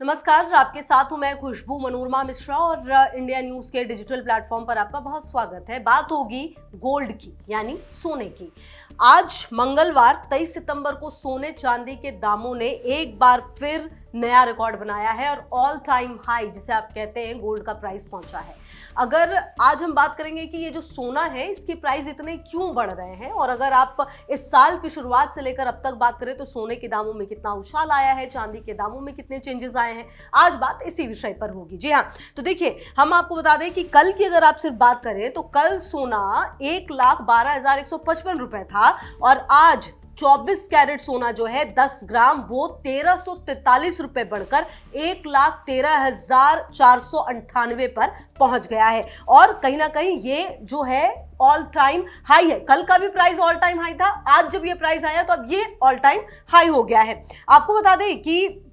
नमस्कार, आपके साथ हूं मैं खुशबू मनोरमा मिश्रा और इंडिया न्यूज के डिजिटल प्लेटफॉर्म पर आपका बहुत स्वागत है। बात होगी गोल्ड की, यानी सोने की। आज मंगलवार 23 सितंबर को सोने चांदी के दामों ने एक बार फिर नया रिकॉर्ड बनाया है और ऑल टाइम हाई जिसे आप कहते हैं गोल्ड का प्राइस पहुंचा है। अगर आज हम बात करेंगे कि ये जो सोना है इसके प्राइस इतने क्यों बढ़ रहे हैं, और अगर आप इस साल की शुरुआत से लेकर अब तक बात करें तो सोने के दामों में कितना उछाल आया है, चांदी के दामों में कितने चेंजेस आए हैं, आज बात इसी विषय पर होगी। जी हाँ, तो देखिए हम आपको बता दें कि कल की अगर आप सिर्फ बात करें तो कल सोना 1,12,155 रुपए था और आज 24 कैरेट सोना जो है 10 ग्राम वो 1,343 रुपए बढ़कर 1,13,498 पर पहुंच गया है। और कहीं ना कहीं ये जो है ऑल टाइम हाई है। कल का भी प्राइस ऑल टाइम हाई था, आज जब ये प्राइस आया तो अब ये ऑल टाइम हाई हो गया है। आपको बता दें कि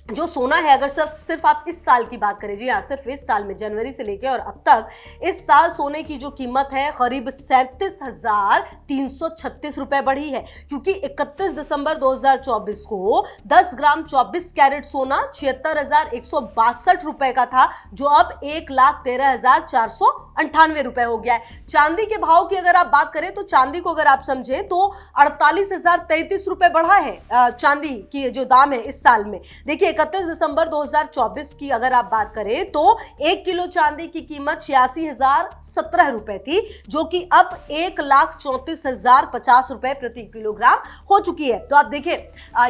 जो सोना है, अगर सिर्फ आप इस साल की बात करें, जी हाँ सिर्फ इस साल में जनवरी से लेकर और अब तक इस साल सोने की जो कीमत है करीब 37,336 रुपए बढ़ी है, क्योंकि 31 दिसंबर 2024 को 10 ग्राम 24 कैरेट सोना 76,162 रुपए का था, जो अब 1,13,498 रुपए हो गया है। चांदी के भाव की अगर आप बात करें तो चांदी को अगर आप समझें तो 48,033 रुपए बढ़ा है चांदी की जो दाम है इस साल में। देखिए 31 दिसंबर 2024 की अगर आप बात करें तो 1 किलो चांदी की कीमत 86,017 रुपए थी, जो कि अब 1,34,050 रुपए प्रति किलोग्राम हो चुकी है। तो आप देखिए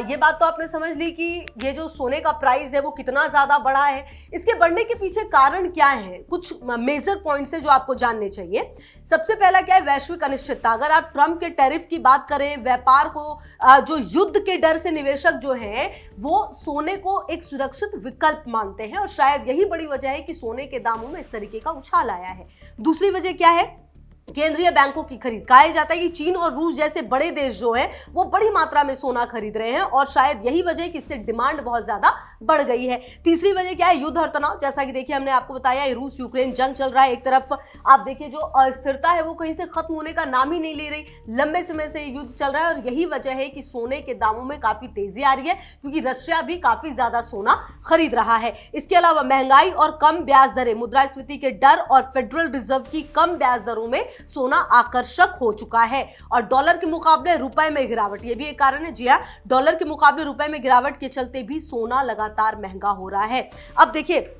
ये बात तो आपने समझ ली कि ये जो सोने का प्राइस है वो कितना ज्यादा बढ़ा है। इसके बढ़ने के पीछे कारण क्या है, कुछ मेजर पॉइंट्स है जो आपको जानने चाहिए। सबसे पहला क्या है, वैश्विक अनिश्चितता। अगर आप ट्रंप के टैरिफ की बात करें, व्यापार को जो युद्ध के डर से निवेशक जो है वो सोने को एक सुरक्षित विकल्प मानते हैं, और शायद यही बड़ी वजह है कि सोने के दामों में इस तरीके का उछाल आया है। दूसरी वजह क्या है, केंद्रीय बैंकों की खरीद। कहा जाता है कि चीन और रूस जैसे बड़े देश जो हैं वो बड़ी मात्रा में सोना खरीद रहे हैं, और शायद यही वजह है कि इससे डिमांड बहुत ज्यादा बढ़ गई है। तीसरी वजह क्या है, युद्ध और तनाव। जैसा कि देखिए हमने आपको बताया रूस यूक्रेन जंग चल रहा है, एक तरफ आप देखिए जो अस्थिरता है वो कहीं से खत्म होने का नाम ही नहीं ले रही, लंबे समय से युद्ध चल रहा है, और यही वजह है कि सोने के दामों में काफी तेजी आ रही है, क्योंकि रशिया भी काफी ज्यादा सोना खरीद रहा है। इसके अलावा महंगाई और कम ब्याज दरें, मुद्रास्फीति के डर और फेडरल रिजर्व की कम ब्याज दरों में सोना आकर्षक हो चुका है। और डॉलर के मुकाबले रुपए में गिरावट, ये भी एक कारण है। जी हां, डॉलर के मुकाबले रुपए में गिरावट के चलते भी सोना लगातार महंगा हो रहा है। अब देखिए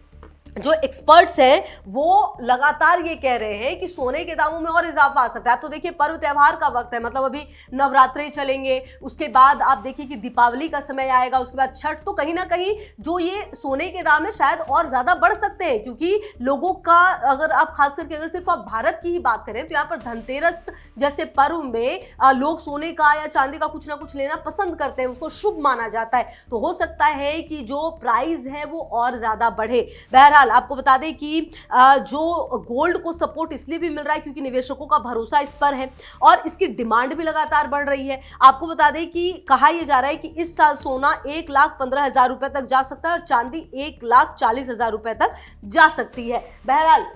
जो एक्सपर्ट्स हैं वो लगातार ये कह रहे हैं कि सोने के दामों में और इजाफा आ सकता है। अब तो देखिए पर्व त्योहार का वक्त है, मतलब अभी नवरात्रे चलेंगे, उसके बाद आप देखिए कि दीपावली का समय आएगा, उसके बाद छठ, तो कहीं ना कहीं जो ये सोने के दाम है शायद और ज्यादा बढ़ सकते हैं, क्योंकि लोगों का अगर आप खास करके अगर सिर्फ आप भारत की ही बात करें तो यहाँ पर धनतेरस जैसे पर्व में लोग सोने का या चांदी का कुछ ना कुछ लेना पसंद करते हैं, उसको शुभ माना जाता है। तो हो सकता है कि जो प्राइस है वो और ज्यादा बढ़े। बहरहाल आपको बता दें कि जो गोल्ड को सपोर्ट इसलिए भी मिल रहा है क्योंकि निवेशकों का भरोसा इस पर है और इसकी डिमांड भी लगातार बढ़ रही है। आपको बता दें कि कहा यह जा रहा है कि इस साल सोना 1,15,000 रुपए तक जा सकता है और चांदी 1,40,000 रुपए तक जा सकती है। बहरहाल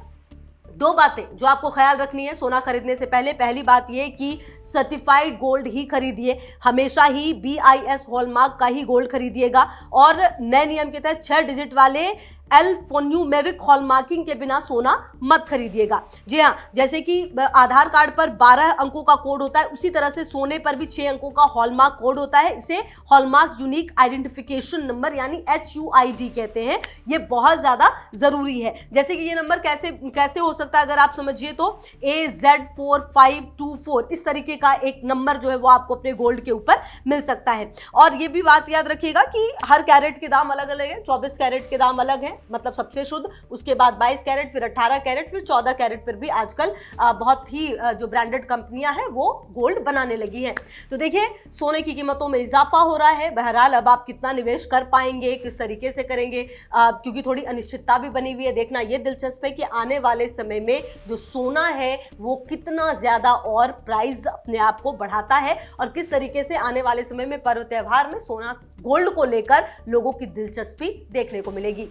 दो बातें जो आपको ख्याल रखनी है सोना खरीदने से पहले। पहली बात यह कि सर्टिफाइड गोल्ड ही खरीदिए, हमेशा ही BIS हॉलमार्क का ही गोल्ड खरीदिएगा, और नए नियम के तहत 6 डिजिट वाले एल्फोन्यूमेरिक हॉलमार्किंग के बिना सोना मत खरीदिएगा। जी हाँ, जैसे कि आधार कार्ड पर 12 अंकों का कोड होता है, उसी तरह से सोने पर भी 6 अंकों का हॉलमार्क कोड होता है। इसे हॉलमार्क यूनिक आइडेंटिफिकेशन नंबर यानी HUID कहते हैं। ये बहुत ज्यादा जरूरी है। जैसे कि ये नंबर कैसे हो सकता है, अगर आप समझिए तो AZ4524 इस तरीके का एक नंबर जो है वो आपको अपने गोल्ड के ऊपर मिल सकता है। और ये भी बात याद रखिएगा कि हर कैरेट के दाम अलग अलग है। 24 कैरेट के दाम अलग है, मतलब सबसे शुद्ध, उसके बाद 22 कैरेट, फिर 18 कैरेट, फिर 14 कैरेट पर भी आजकल बहुत ही जो ब्रांडेड कंपनियां हैं वो गोल्ड बनाने लगी हैं। तो देखिए सोने की कीमतों में इजाफा हो रहा है। बहरहाल अब आप कितना निवेश कर पाएंगे, किस तरीके से करेंगे, क्योंकि थोड़ी अनिश्चितता भी बनी हुई है। देखना ये दिलचस्प है कि आने वाले समय में जो सोना है वो कितना ज्यादा और प्राइस अपने आप को बढ़ाता है, और किस तरीके से आने वाले समय में पर्व त्योहार में सोना गोल्ड को लेकर लोगों की दिलचस्पी देखने को मिलेगी।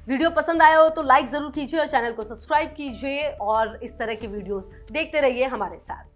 वीडियो पसंद आया हो तो लाइक जरूर कीजिए और चैनल को सब्सक्राइब कीजिए, और इस तरह की वीडियोस देखते रहिए हमारे साथ।